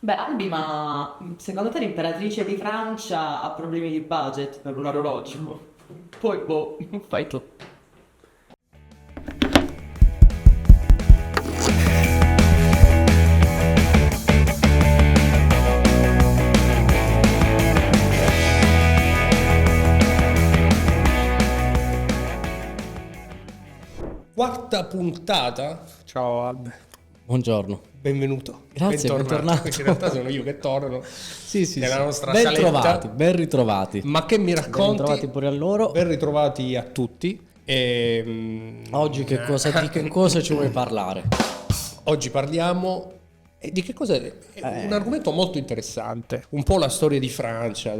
Beh, Albi, ma secondo te l'imperatrice di Francia ha problemi di budget per un orologio? Poi, boh, fai tu. Quarta puntata. Ciao Albe, Buongiorno. benvenuto. Grazie, bentornato. In realtà sono io che torno Sì, sì, nella sì. nostra Ben saletta. trovati, ben ritrovati. Ma che mi Ben racconti? ritrovati pure a loro. Ben ritrovati a tutti. Oggi di che cosa ci vuoi parlare? Oggi parliamo di che cosa? È un argomento molto interessante. Un po' la storia di Francia,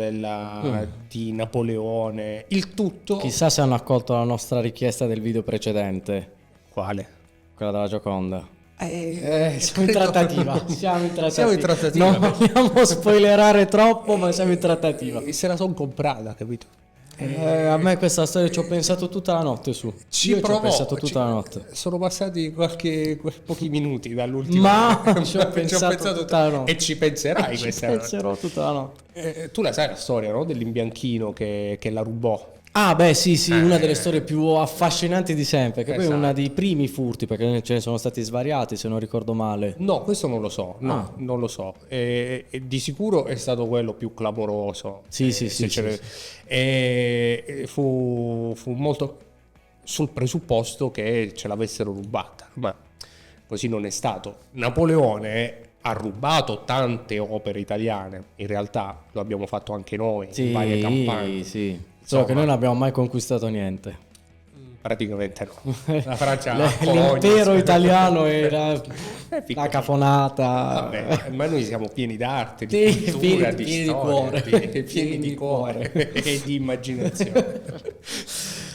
di Napoleone, il tutto. Chissà se hanno accolto la nostra richiesta del video precedente, Quale? quella della Gioconda. Siamo Siamo in trattativa. Siamo in trattativa. Siamo in trattativa. Non vogliamo spoilerare troppo, ma siamo in trattativa. Se la son comprata, capito? A me questa storia ci ho pensato tutta la notte su. Io ci ho pensato tutta la notte. Sono passati pochi minuti dall'ultima. Ma ci ho pensato tutta la notte. E ci penserai Ci questa notte. penserò tutta la notte. Tu la sai la storia, no? Dell'imbianchino che la rubò. Ah, beh, sì, una delle storie più affascinanti di sempre, che poi è Esatto. una dei primi furti, perché ce ne sono stati svariati, se non ricordo male. No, questo non lo so. No, Ah. non lo so. E di sicuro è stato quello più clamoroso. Sì, Se sì, ce ne- sì. E fu molto sul presupposto che ce l'avessero rubata, ma così non è stato. Napoleone ha rubato tante opere italiane, in realtà lo abbiamo fatto anche noi in varie campagne. Sì. Solo che noi non abbiamo mai conquistato niente. Praticamente no. La Francia L'impero italiano era piccolo. la cafonata. Vabbè, ma noi siamo pieni d'arte, di Sì, cultura, pieni di storia, cuore. pieni Pieni di di cuore e di immaginazione.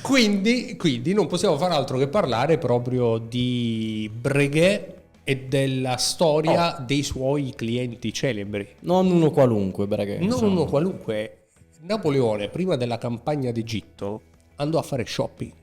Quindi non possiamo fare altro che parlare proprio di Breguet e della storia dei suoi clienti celebri. Non uno qualunque, braghe. Non insomma. uno qualunque. Napoleone, prima della campagna d'Egitto, andò a fare shopping.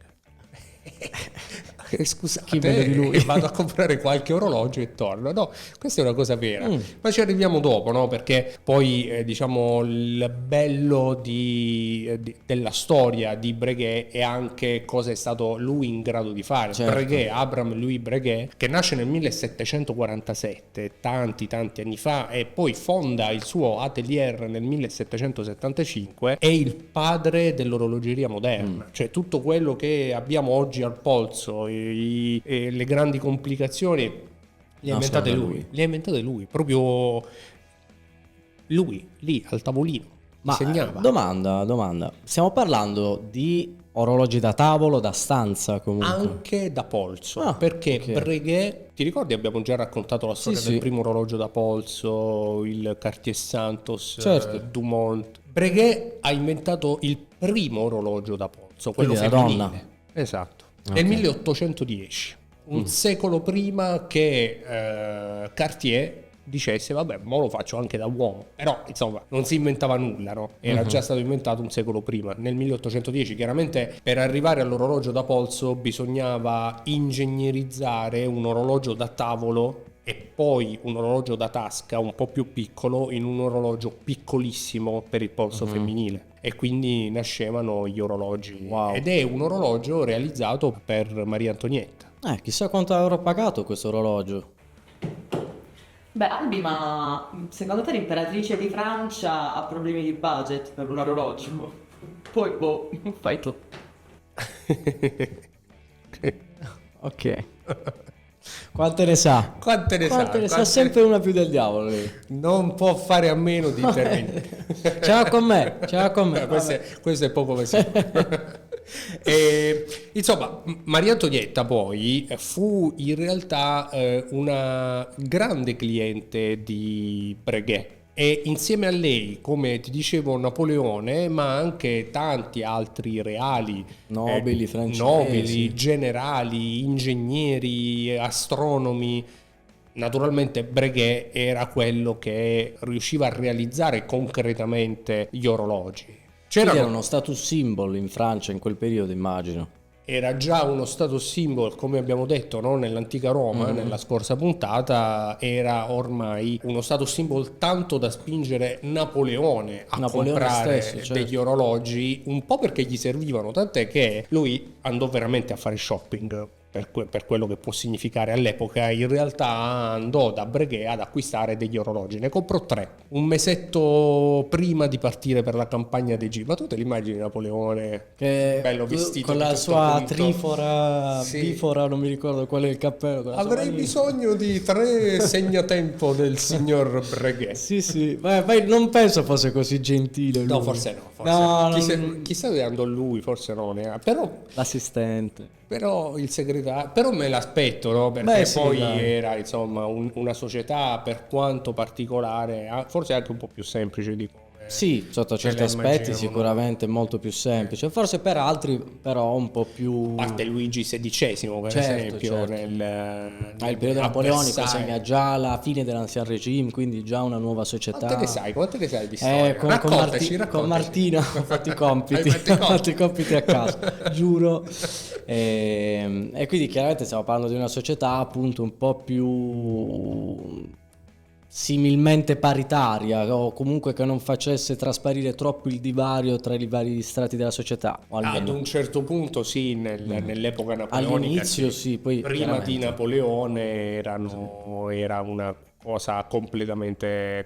Scusate, Chi meglio di lui? vado a comprare qualche orologio e torno. No, questa è una cosa vera. Ma ci arriviamo dopo, no? Perché poi, diciamo, il bello della storia di Breguet è anche cosa è stato lui in grado di fare. Certo. Breguet, Abraham Louis Breguet, che nasce nel 1747, tanti anni fa, e poi fonda il suo atelier nel 1775, è il padre dell'orologeria moderna. Cioè tutto quello che abbiamo oggi al polso, le grandi complicazioni, le ha inventate sono lui. Le ha inventate lui, proprio lui, lì al tavolino. Ma disegnava. domanda. Stiamo parlando di orologi da tavolo, da stanza comunque. Anche da polso, Ah, perché ok. Breguet, ti ricordi abbiamo già raccontato la storia Sì, del sì. primo orologio da polso, il Cartier Santos, Certo. Dumont. Breguet ha inventato il primo orologio da polso, quello Quindi la femminile. donna. Esatto, Ok. nel 1810, un secolo prima che Cartier dicesse vabbè, mo lo faccio anche da uomo, però insomma non si inventava nulla, no? Era già stato inventato un secolo prima, nel 1810. Chiaramente per arrivare all'orologio da polso bisognava ingegnerizzare un orologio da tavolo e poi un orologio da tasca un po' più piccolo in un orologio piccolissimo per il polso femminile, e quindi nascevano gli orologi. Wow. Ed è un orologio realizzato per Maria Antonietta. Chissà quanto avrò pagato questo orologio. Beh, Albi, ma secondo te l'imperatrice di Francia ha problemi di budget per un orologio? Poi, boh, fai tu. Ok. Quante ne sa? Quante ne Quante sa? ne sa? Quante- Sempre una più del diavolo lei. Non può fare a meno di intervenire. Ce l'ha con me, ce l'ha con me. Questo è poco per insomma, Maria Antonietta poi fu in realtà una grande cliente di Breguet, e insieme a lei, come ti dicevo, Napoleone, ma anche tanti altri reali, Nobili francesi. nobili, generali, ingegneri, astronomi. Naturalmente Breguet era quello che riusciva a realizzare concretamente gli orologi. Quindi C'erano era uno status symbol in Francia in quel periodo, immagino. era già uno status symbol, come abbiamo detto, no? Nell'antica Roma, nella scorsa puntata, era ormai uno status symbol tanto da spingere Napoleone a comprare stesso, certo, degli orologi, un po' perché gli servivano, tant'è che lui andò veramente a fare shopping. Per quello che può significare all'epoca, in realtà andò da Breguet ad acquistare degli orologi, ne comprò 3 un mesetto prima di partire per la campagna d'Egitto. Ma tu te l'immagini Napoleone Che bello vestito con la tutto sua punto? trifora, Sì. bifora, non mi ricordo qual è il cappello. con la sua Avrei maglia. bisogno di 3 segnatempo del signor Breguet. Sì, ma non penso fosse così gentile lui. No, forse no. No, Chissà dove andò lui, forse no. l'assistente. Però il segretario, però me l'aspetto, no? Perché Beh, sì, poi dai. era insomma una società, per quanto particolare, forse anche un po' più semplice di come Sì, sotto ce certi la aspetti immaginiamo sicuramente molto più semplice, forse per altri però un po' più... a parte Luigi XVI per Certo, esempio certo. Il periodo napoleonico segna già la fine dell'Ancien Regime, quindi già una nuova società. Quante ne sai di storia? Con Raccontaci. Martina ho fatto i compiti, Hai fatto i ho fatto i compiti a casa, giuro. E quindi chiaramente stiamo parlando di una società appunto un po' più similmente paritaria, o comunque che non facesse trasparire troppo il divario tra i vari strati della società, o Ad almeno un certo punto sì, nell'epoca napoleonica all'inizio sì, poi prima di chiaramente. Napoleone era una cosa completamente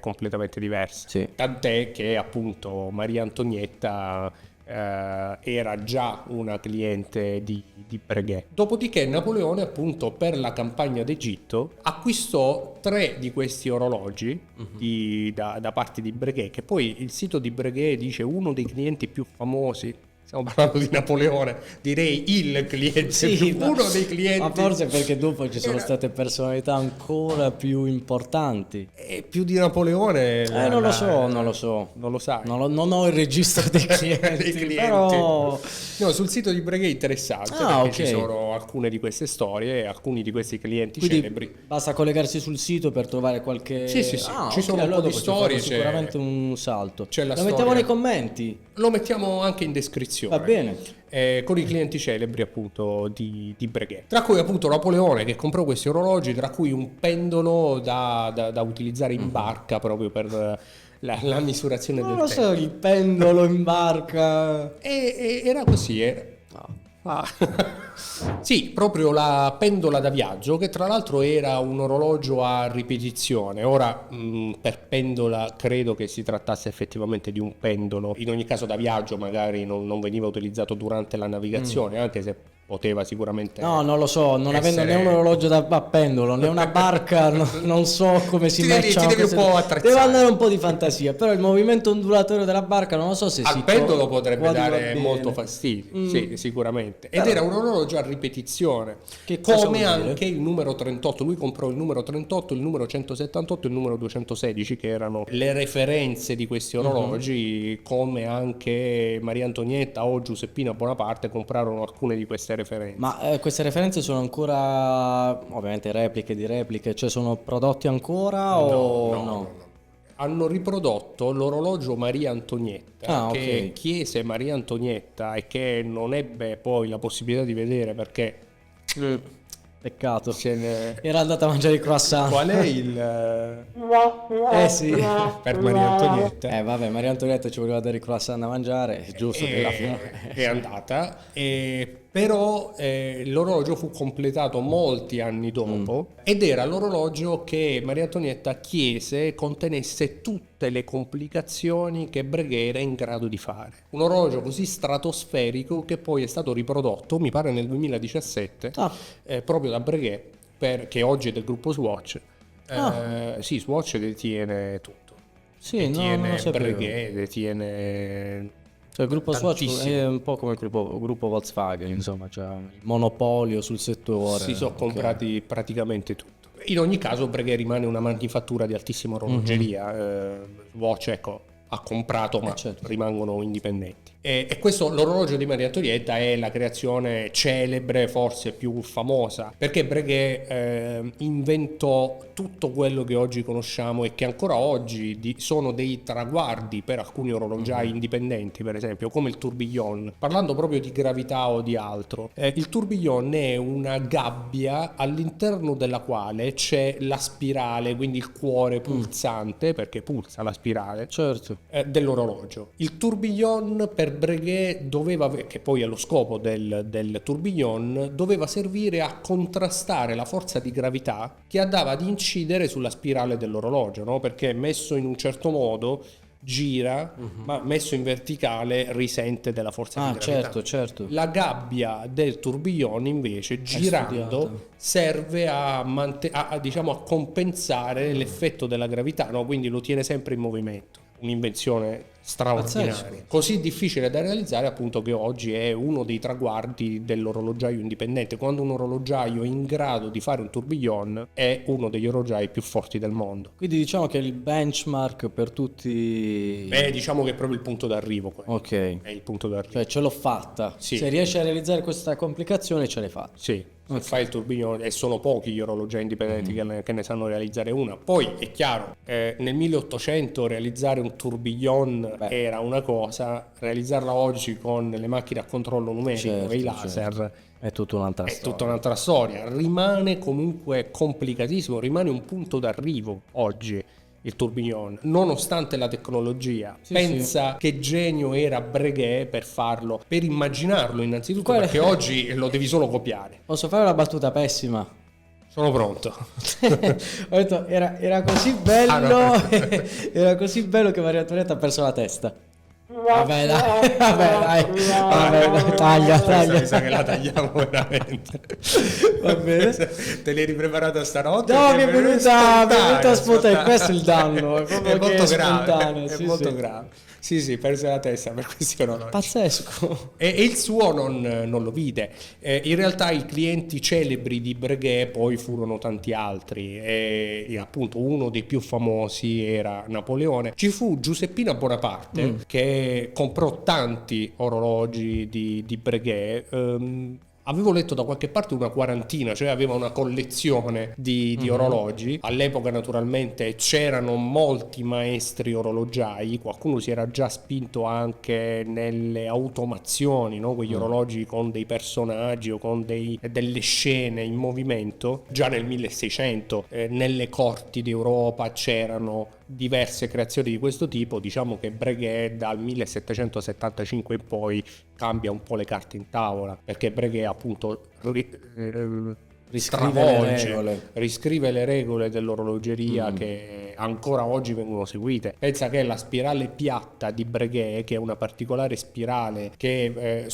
diversa. Sì. Tant'è che appunto Maria Antonietta era già una cliente di Breguet. Dopodiché Napoleone appunto per la campagna d'Egitto acquistò 3 di questi orologi da parte di Breguet, che poi il sito di Breguet dice uno dei clienti più famosi. Stiamo parlando di Napoleone, direi il cliente, Sì, uno dei clienti. ma forse perché dopo ci sono Era- state personalità ancora più importanti. E più di Napoleone? Non lo so. Non lo sai. Non ho il registro dei clienti, Dei clienti. però... No, sul sito di Breguet è interessante Ah, perché ok. ci sono alcune di queste storie, alcuni di questi clienti Quindi celebri. basta collegarsi sul sito per trovare qualche... Sì. Ci ok, sono un allora po' di dopo ci farò storie, sicuramente un salto. c'è la Lo mettiamo storia. nei commenti. Lo mettiamo anche in descrizione. Va bene. Con i clienti celebri appunto di Breguet, tra cui appunto Napoleone che comprò questi orologi, tra cui un pendolo da utilizzare in barca proprio per la misurazione Non del lo tempo. so, il pendolo in barca... E era così, Ah. Sì, proprio la pendola da viaggio, che tra l'altro era un orologio a ripetizione. Ora per pendola credo che si trattasse effettivamente di un pendolo, in ogni caso da viaggio magari non veniva utilizzato durante la navigazione, anche se poteva sicuramente No, non lo so, non avendo essere- né un orologio da pendolo né una barca, non so come si Ti devi matchano un queste po' due. attrezzare. Deve andare un po' di fantasia, però il movimento ondulatorio della barca non lo so se al si pendolo potrebbe coadiuva dare bene. molto fastidio, sì, sicuramente. Ed Però- era un orologio a ripetizione, Che cosa come vuol dire? anche il numero 38. Lui comprò il numero 38, il numero 178 e il numero 216, che erano le referenze di questi orologi, come anche Maria Antonietta o Giuseppina Bonaparte comprarono alcune di queste referenze. Ma queste referenze sono ancora, ovviamente, repliche di repliche, cioè sono prodotti ancora o no? Hanno riprodotto l'orologio Maria Antonietta, che chiese Maria Antonietta e che non ebbe poi la possibilità di vedere perché Peccato. se ne... Era andata a mangiare i croissant. Qual è il... Sì. per Maria Antonietta? Vabbè, Maria Antonietta ci voleva dare i croissant da mangiare, è giusto che alla fine... È andata, però l'orologio fu completato molti anni dopo ed era l'orologio che Maria Antonietta chiese contenesse tutte le complicazioni che Breguet era in grado di fare. Un orologio così stratosferico che poi è stato riprodotto, mi pare nel 2017, proprio da Breguet, che oggi è del gruppo Swatch. Sì, Swatch detiene tutto. Sì, non Detiene lo sapevo. Breguet, detiene... Cioè, il gruppo Swatch tantissimo. è un po' come il gruppo Volkswagen, insomma, c'è un monopolio sul settore. Si sono comprati praticamente tutto. In ogni caso Breguet rimane una manifattura di altissima orologeria. Swatch, ecco, ha comprato ma certo. rimangono indipendenti. E questo, l'orologio di Maria Antonietta, è la creazione celebre, forse più famosa, perché Breguet inventò tutto quello che oggi conosciamo e che ancora oggi sono dei traguardi per alcuni orologiai indipendenti, per esempio, come il tourbillon. Parlando proprio di gravità o di altro, il tourbillon è una gabbia all'interno della quale c'è la spirale, quindi il cuore pulsante, perché pulsa la spirale, Certo. dell'orologio. Il tourbillon per Breguet che poi è lo scopo del tourbillon, doveva servire a contrastare la forza di gravità che andava ad incidere sulla spirale dell'orologio, no? Perché messo in un certo modo gira, ma messo in verticale risente della forza di gravità. Certo. La gabbia del tourbillon invece, girando, studiata. serve diciamo, a compensare l'effetto della gravità, no? Quindi lo tiene sempre in movimento. Un'invenzione straordinaria, Pazzesco. così difficile da realizzare, appunto, che oggi è uno dei traguardi dell'orologiaio indipendente. Quando un orologiaio è in grado di fare un tourbillon, è uno degli orologiai più forti del mondo. Quindi diciamo che è il benchmark per tutti. Diciamo che è proprio il punto d'arrivo quello. Ok. È il punto d'arrivo. Cioè ce l'ho fatta. Sì. Se riesci a realizzare questa complicazione ce l'hai fatta. Sì, se fai il tourbillon, e sono pochi gli orologiai indipendenti che ne sanno realizzare una. Poi è chiaro, nel 1800 realizzare un tourbillon era una cosa, realizzarla oggi con le macchine a controllo numerico e i laser È tutta un'altra è storia. tutta un'altra storia. Rimane comunque complicatissimo, rimane un punto d'arrivo oggi il tourbillon, nonostante la tecnologia. Pensa che genio era Breguet per farlo, per immaginarlo innanzitutto, perché oggi lo devi solo copiare. Posso fare una battuta pessima? Sono pronto. Ho detto, era così bello, era così bello che Maria Antonietta ha perso la testa. Vabbè dai, taglia. Mi sa che la tagliamo veramente. Va bene. Te l'hai ripreparata stanotte? No, mi è venuta spontanea, questo è il danno, è proprio È che molto è grave, spontaneo, è sì, molto sì. grave. Sì, perse la testa per questi orologi. Pazzesco. E il suo non lo vide. In realtà i clienti celebri di Breguet poi furono tanti altri, e appunto uno dei più famosi era Napoleone. Ci fu Giuseppina Bonaparte che comprò tanti orologi di Breguet. Avevo letto da qualche parte una quarantina, cioè aveva una collezione di orologi. All'epoca naturalmente c'erano molti maestri orologiai, qualcuno si era già spinto anche nelle automazioni, no? Quegli orologi con dei personaggi o con delle scene in movimento. Già nel 1600 nelle corti d'Europa c'erano diverse creazioni di questo tipo. Diciamo che Breguet dal 1775 in poi cambia un po' le carte in tavola, perché Breguet appunto riscrive le regole dell'orologeria che ancora oggi vengono seguite. Pensa che la spirale piatta di Breguet, che è una particolare spirale che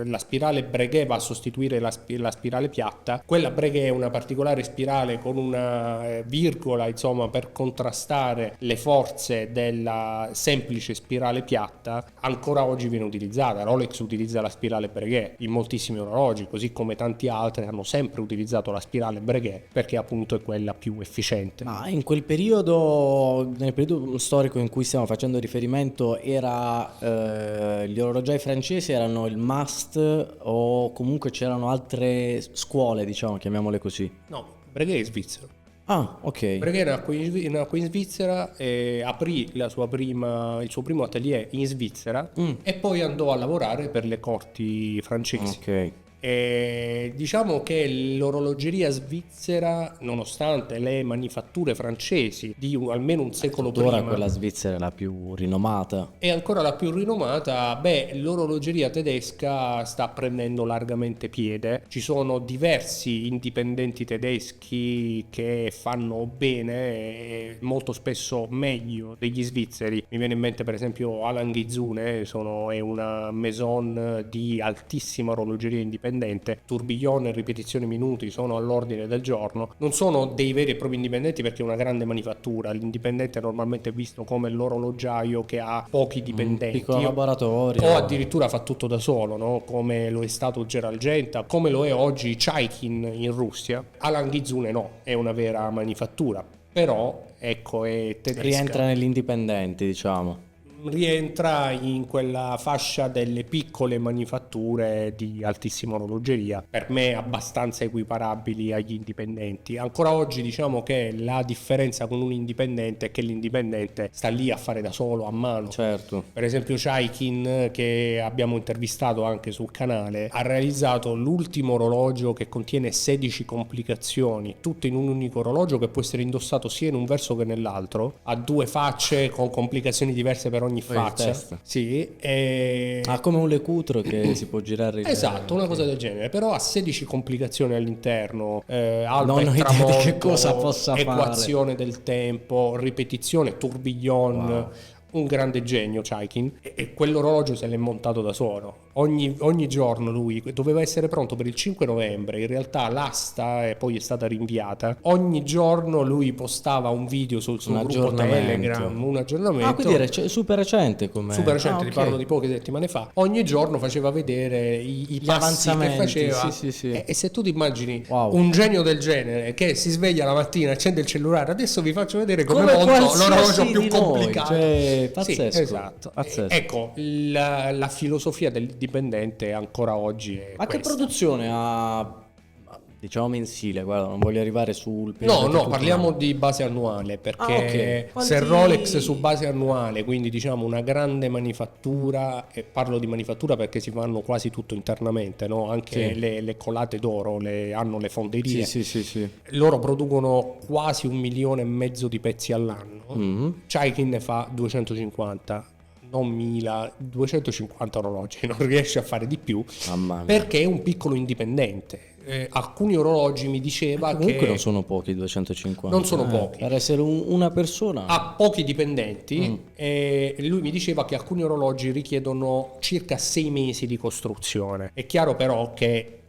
la spirale Breguet va a sostituire la spirale piatta. Quella Breguet è una particolare spirale con una virgola, insomma, per contrastare le forze della semplice spirale piatta. Ancora oggi viene utilizzata. Rolex utilizza la spirale Breguet in moltissimi orologi, così come tanti altri hanno sempre utilizzato la spirale Breguet, perché appunto è quella più efficiente. Ma in quel periodo, nel periodo storico in cui stiamo facendo riferimento, gli orologiai francesi erano il must, o comunque c'erano altre scuole, diciamo, chiamiamole così? No, Breguet è svizzero. Ah, ok. Breguet nacque in Svizzera e aprì il suo primo atelier in Svizzera e poi andò a lavorare per le corti francesi. Ok. E diciamo che l'orologeria svizzera, nonostante le manifatture francesi di almeno un secolo Ora prima, quella svizzera è la più rinomata. è ancora la più rinomata. L'orologeria tedesca sta prendendo largamente piede. Ci sono diversi indipendenti tedeschi che fanno bene e molto spesso meglio degli svizzeri. Mi viene in mente per esempio Alan Gizune, è una maison di altissima orologeria indipendente. Tourbillon e ripetizioni minuti sono all'ordine del giorno. Non sono dei veri e propri indipendenti, perché è una grande manifattura. L'indipendente è normalmente visto come l'orologiaio che ha pochi dipendenti, Piccolo laboratorio. o addirittura fa tutto da solo, no? Come lo è stato Gerald Genta, come lo è oggi Chaikin in Russia. Alan Gizune no, è una vera manifattura, però ecco, è tedesca. Rientra negli indipendenti, diciamo. rientra in quella fascia delle piccole manifatture di altissima orologeria, per me abbastanza equiparabili agli indipendenti. Ancora oggi diciamo che la differenza con un indipendente è che l'indipendente sta lì a fare da solo, a mano. Certo. Per esempio Chaikin, che abbiamo intervistato anche sul canale, ha realizzato l'ultimo orologio che contiene 16 complicazioni, tutte in un unico orologio che può essere indossato sia in un verso che nell'altro, ha 2 facce con complicazioni diverse per ogni Poi il faccia. testa. Sì, e... Come un lecutro che si può girare. Esatto, una cosa del genere, però ha 16 complicazioni all'interno, alba Non e ho idea di tramonto, che cosa possa equazione del tempo, ripetizione, tourbillon. Wow. Un grande genio Chaikin, e quell'orologio se l'è montato da solo. Ogni giorno lui doveva essere pronto per il 5 novembre, in realtà l'asta e poi è stata rinviata. Ogni giorno lui postava un video sul suo gruppo aggiornamento. Telegram, un aggiornamento. Quindi è super recente come. Super recente, ok. ti parlo di poche settimane fa. Ogni giorno faceva vedere i Gli passi che avanzamenti, faceva. sì. E se tu ti immagini Wow. un genio del genere che si sveglia la mattina, accende il cellulare, adesso vi faccio vedere come Come monto qualsiasi l'orologio più di noi, complicato. cioè, pazzesco, Sì, esatto. pazzesco. Ecco, la filosofia del dipendente ancora oggi è Ma che questa. produzione ha, diciamo mensile? Guarda, non voglio arrivare sul periodo No, tutto parliamo l'anno. di base annuale, perché ok. se Quanti- Rolex su base annuale, quindi diciamo una grande manifattura, e parlo di manifattura perché si fanno quasi tutto internamente, no? Anche Sì. le colate d'oro hanno le fonderie. Sì. Loro producono quasi 1,5 milioni di pezzi all'anno. Mhm. Chaikin ne fa 250, non 1000, 250 orologi, non riesce a fare di più Mamma mia. perché è un piccolo indipendente. Alcuni orologi mi diceva Comunque che non sono pochi 250. Non sono pochi. Per essere una persona. ha pochi dipendenti e lui mi diceva che alcuni orologi richiedono circa 6 mesi di costruzione. È chiaro però che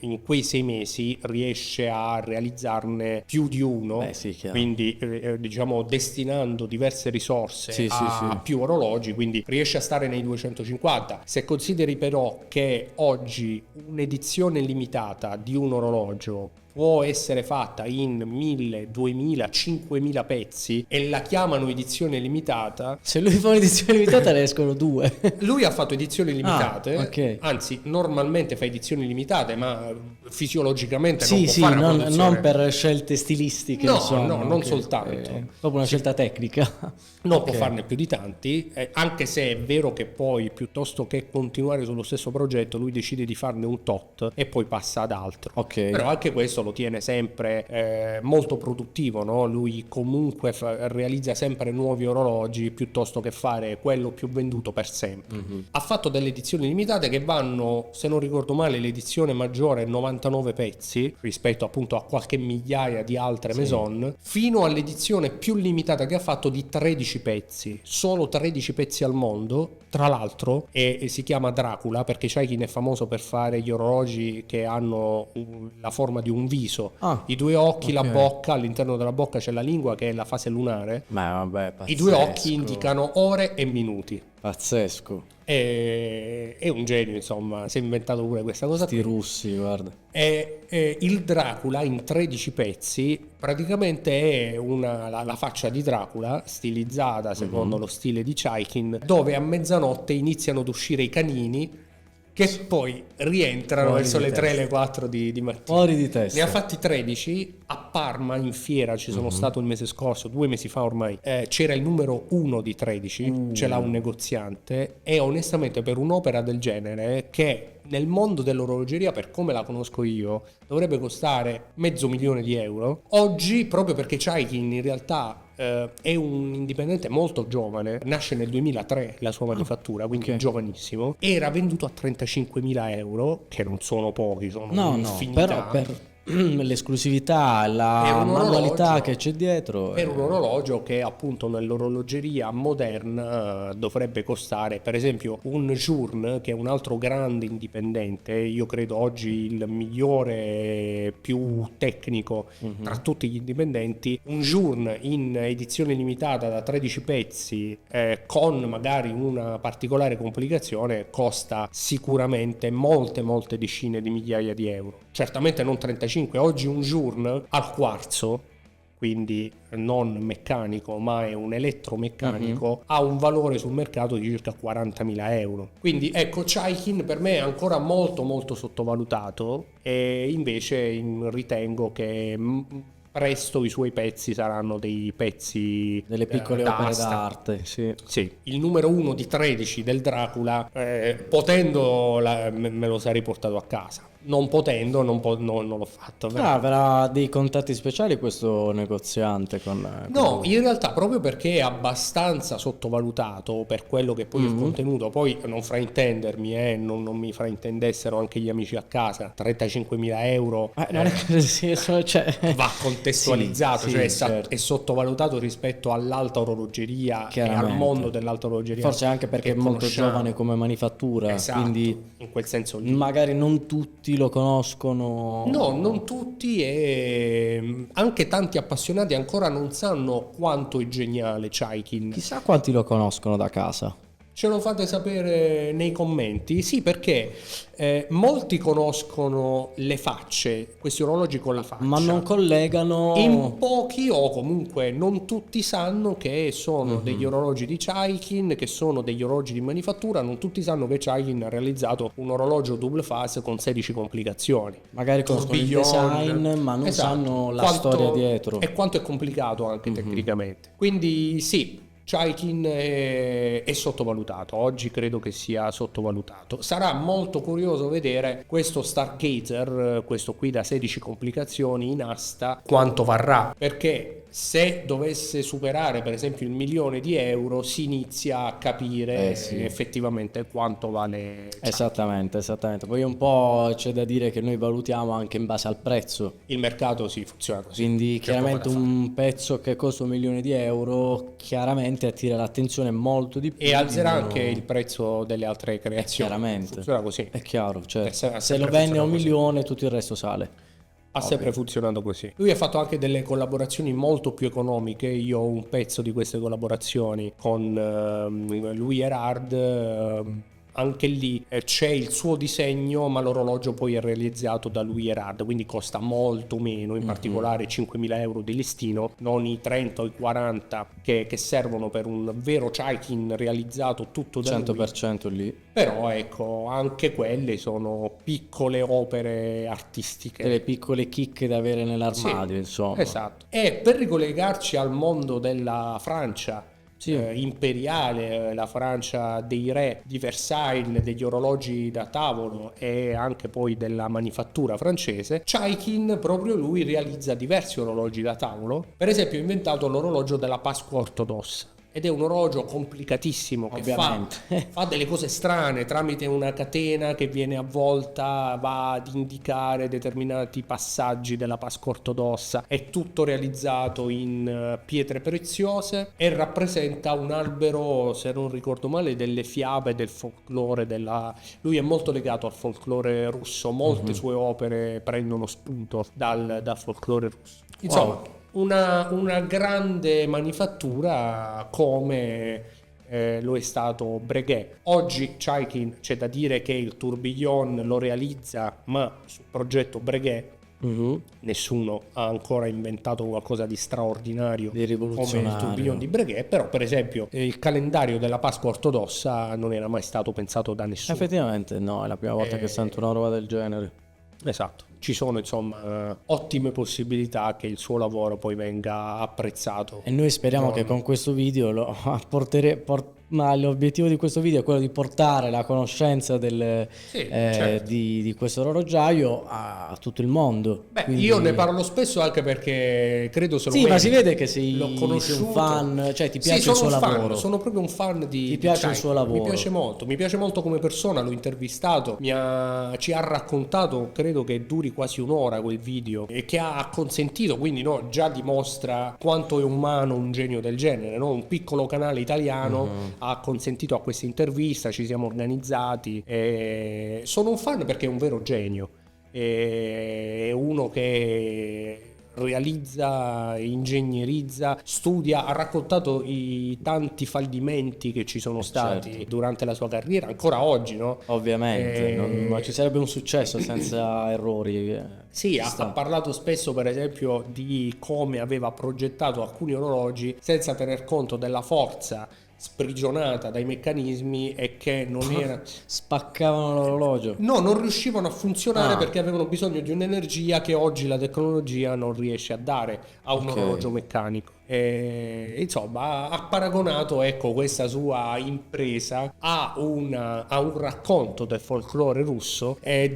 in quei 6 mesi riesce a realizzarne più di uno. Beh, sì, chiaro. Quindi diciamo destinando diverse risorse Sì, a più orologi, quindi riesce a stare nei 250. Se consideri però che oggi un'edizione limitata di un orologio può essere fatta in 1000, 2000, 5000 pezzi e la chiamano edizione limitata. Se lui fa un'edizione limitata ne escono 2. Lui ha fatto edizioni limitate, ok. anzi normalmente fa edizioni limitate, ma fisiologicamente non Sì, può sì, fare una non produzione. per scelte stilistiche. No, insomma, no, non ok. soltanto. Proprio una scelta tecnica. Non Ok. può farne più di tanti, anche se è vero che poi piuttosto che continuare sullo stesso progetto lui decide di farne un tot e poi passa ad altro. Ok. Però anche questo lo tiene sempre molto produttivo, no? Lui comunque realizza sempre nuovi orologi piuttosto che fare quello più venduto per sempre. Ha fatto delle edizioni limitate che vanno, se non ricordo male, l'edizione maggiore è 99 pezzi rispetto appunto a qualche migliaia di altre maison, fino all'edizione più limitata che ha fatto di 13 pezzi, solo 13 pezzi al mondo, tra l'altro, e si chiama Dracula perché Chaikin è famoso per fare gli orologi che hanno la forma di un viso, i 2 occhi, la ok. bocca, all'interno della bocca c'è la lingua che è la fase lunare, Ma vabbè, i 2 occhi pazzesco. indicano ore e minuti. Pazzesco. È un genio, insomma, si è inventato pure questa cosa Sti russi, guarda. e il Dracula in 13 pezzi praticamente è la faccia di Dracula stilizzata secondo lo stile di Chaikin, dove a mezzanotte iniziano ad uscire i canini che poi rientrano Fuori verso di le 3 testa. le 4 di mattina. Fuori di testa. Ne ha fatti 13 a Parma in fiera, ci sono stato il mese scorso, 2 mesi fa ormai, c'era il numero 1 di 13, ce l'ha un negoziante e onestamente per un'opera del genere che nel mondo dell'orologeria, per come la conosco io, dovrebbe costare €500,000, oggi proprio perché Chaikin in realtà è un indipendente molto giovane, nasce nel 2003 la sua manifattura, quindi ok. giovanissimo, era venduto a €35.000, che non sono pochi, sono No, un'infinità. però per l'esclusività, È la un manualità orologio. che c'è dietro. Per un orologio che appunto nell'orologeria moderna dovrebbe costare, per esempio un Journe, che è un altro grande indipendente, io credo oggi il migliore, più tecnico tra tutti gli indipendenti, un Journe in edizione limitata da 13 pezzi con magari una particolare complicazione costa sicuramente molte decine di migliaia di euro, certamente non 35. Oggi un Journe al quarzo quindi non meccanico ma è un elettromeccanico, ha un valore sul mercato di circa 40.000 euro. Quindi ecco, Chaikin per me è ancora molto molto sottovalutato, e invece ritengo che presto i suoi pezzi saranno dei pezzi Delle piccole opere d'asta. d'arte, sì. Sì, il numero 1 di 13 del Dracula, potendo me lo sarei portato a casa. Non potendo, non l'ho fatto. Avrà dei contatti speciali questo negoziante con No, in realtà proprio perché è abbastanza sottovalutato per quello che poi è il contenuto. Poi non fraintendermi, non mi fraintendessero anche gli amici a casa. 35.000 euro non è che cioè... va contestualizzato, Sì, cioè sì, certo. è sottovalutato rispetto all'alta orologeria e al Chiaramente. mondo dell'alta orologeria. Forse anche perché è che molto conosciamo. giovane come manifattura, Esatto, quindi in quel senso lì. magari non tutti lo conoscono. No, non tutti, e anche tanti appassionati ancora non sanno quanto è geniale Chaikin. Chissà quanti lo conoscono da casa. Ce lo fate sapere nei commenti? Sì, perché molti conoscono le facce, questi orologi con la faccia. Ma non collegano. In pochi, o comunque non tutti, sanno che sono degli orologi di Chaikin, che sono degli orologi di manifattura. Non tutti sanno che Chaikin ha realizzato un orologio double phase con 16 complicazioni. Magari conoscono il Tourbillon. design, ma non Esatto. sanno la storia dietro. E quanto è complicato anche tecnicamente. Quindi sì, Chaikin è sottovalutato, oggi credo che sia sottovalutato. Sarà molto curioso vedere questo Stargazer, questo qui da 16 complicazioni in asta, quanto varrà, perché se dovesse superare per esempio il 1.000.000 si inizia a capire sì. effettivamente quanto vale Chaikin. Esattamente. Poi un po' c'è da dire che noi valutiamo anche in base al prezzo. Il mercato si funziona così. Quindi C'è chiaramente poco da un pezzo che costa €1.000.000 chiaramente attira l'attenzione molto di più. E alzerà di uno- anche il prezzo delle altre creazioni. Chiaramente. Funziona così. È chiaro, cioè, Se- se sempre lo vende a funziona così. 1.000.000 tutto il resto sale. Ha sempre funzionato così. Lui ha fatto anche delle collaborazioni molto più economiche. Io ho un pezzo di queste collaborazioni con Louis Erard. Anche lì c'è il suo disegno, ma l'orologio poi è realizzato da Louis Erard, quindi costa molto meno, in particolare 5.000 euro di listino, non i 30 o i 40 che servono per un vero Chaikin realizzato tutto da lui. 100% lì. Però ecco, anche quelle sono piccole opere artistiche. Delle piccole chicche da avere nell'armadio, Sì, insomma. esatto. E per ricollegarci al mondo della Francia imperiale, la Francia dei re di Versailles, degli orologi da tavolo e anche poi della manifattura francese, Chaikin, proprio lui, realizza diversi orologi da tavolo. Per esempio ha inventato l'orologio della Pasqua ortodossa. Ed è un orologio complicatissimo che fa delle cose strane tramite una catena che viene avvolta, va ad indicare determinati passaggi della Pasqua ortodossa. È tutto realizzato in pietre preziose e rappresenta un albero, se non ricordo male, delle fiabe del folklore lui è molto legato al folklore russo, molte sue opere prendono spunto dal folklore russo. Insomma, una grande manifattura come lo è stato Breguet. Oggi Chaikin, c'è da dire che il tourbillon lo realizza, ma sul progetto Breguet. Nessuno ha ancora inventato qualcosa di straordinario di rivoluzionario come il tourbillon di Breguet, però per esempio il calendario della Pasqua ortodossa non era mai stato pensato da nessuno. Effettivamente no, è la prima volta che sento una roba del genere. Esatto, ci sono insomma ottime possibilità che il suo lavoro poi venga apprezzato. E noi speriamo che con questo video ma l'obiettivo di questo video è quello di portare la conoscenza certo. di questo orologiaio a tutto il mondo. Beh, Quindi... io ne parlo spesso anche perché credo se lo Sì, ma meriti. si vede che L'ho sei conosciuto. un fan, cioè ti Sì, piace il suo sono un fan, lavoro. sono proprio un fan di Ti piace il Chaikin. suo lavoro. Mi piace molto come persona, l'ho intervistato, ci ha raccontato, credo che duri quasi un'ora quel video, e che ha consentito, quindi no, già dimostra quanto è umano un genio del genere, no? Un piccolo canale italiano ha consentito a questa intervista, ci siamo organizzati, e sono un fan perché è un vero genio, è uno che realizza, ingegnerizza, studia, ha raccontato i tanti fallimenti che ci sono stati durante la sua carriera, ancora oggi, no? Ovviamente, non ci sarebbe un successo senza errori. Sì, ha sta. parlato spesso per esempio di come aveva progettato alcuni orologi senza tener conto della forza sprigionata dai meccanismi e che non era... Spaccavano l'orologio. No, non riuscivano a funzionare Ah. perché avevano bisogno di un'energia che oggi la tecnologia non riesce a dare a un Ok. orologio meccanico. E, insomma, ha paragonato, ecco, questa sua impresa a un racconto del folklore russo e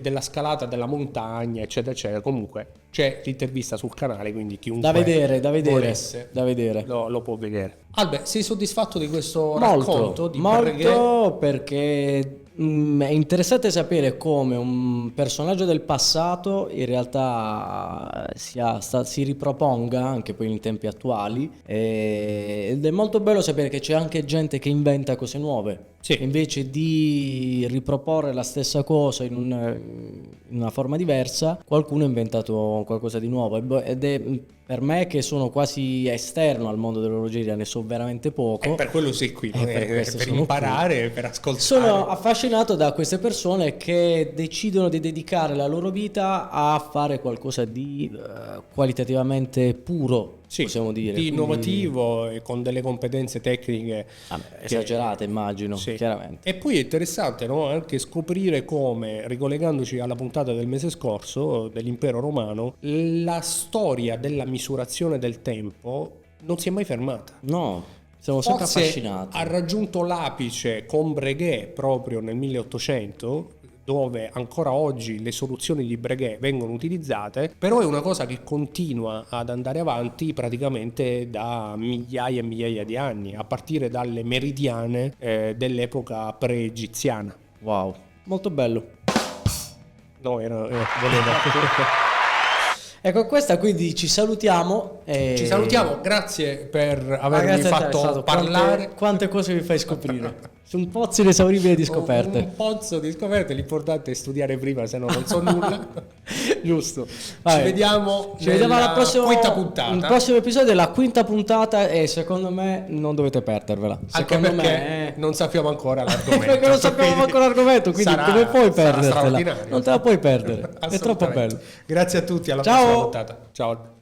della scalata della montagna, eccetera, eccetera. Comunque c'è l'intervista sul canale, quindi chiunque Da vedere, volesse da vedere. lo può vedere. Albe, sei soddisfatto di questo racconto di Breguet? Molto, perché è interessante sapere come un personaggio del passato in realtà si riproponga anche poi in tempi attuali, ed è molto bello sapere che c'è anche gente che inventa cose nuove. Sì. Invece di riproporre la stessa cosa in una forma diversa, qualcuno ha inventato qualcosa di nuovo, ed è per me, che sono quasi esterno al mondo dell'orologeria, ne so veramente poco. Per quello sei qui, no? per questo per sono imparare, per ascoltare. Sono affascinato da queste persone che decidono di dedicare la loro vita a fare qualcosa di qualitativamente puro, Sì, possiamo dire. di Quindi, innovativo e con delle competenze tecniche esagerate, immagino, Sì. chiaramente. E poi è interessante, no? Anche scoprire come, ricollegandoci alla puntata del mese scorso dell'Impero Romano, la storia della misurazione del tempo non si è mai fermata. No, siamo sempre Forse affascinati. ha raggiunto l'apice con Breguet proprio nel 1800, dove ancora oggi le soluzioni di Breguet vengono utilizzate, però è una cosa che continua ad andare avanti praticamente da migliaia e migliaia di anni, a partire dalle meridiane dell'epoca pre-egiziana. Wow, molto bello. No, volevo... Ecco, questa quindi ci salutiamo. Ci salutiamo, grazie per avermi Grazie a te, fatto Alessandro. parlare. Quante cose vi fai scoprire. Su un pozzo inesauribile di scoperte. Un pozzo di scoperte, l'importante è studiare prima, se no non so nulla. Giusto. Ci vediamo alla nella prossima quinta puntata. Il prossimo episodio è la quinta puntata e secondo me non dovete perdervela. Anche Secondo perché me non sappiamo ancora l'argomento. perché non sappiamo quindi ancora l'argomento, quindi sarà- come puoi sarà perdertela? straordinario. Non te la puoi perdere. È troppo Assolutamente. bello. Grazie a tutti, alla Ciao. prossima puntata. Ciao.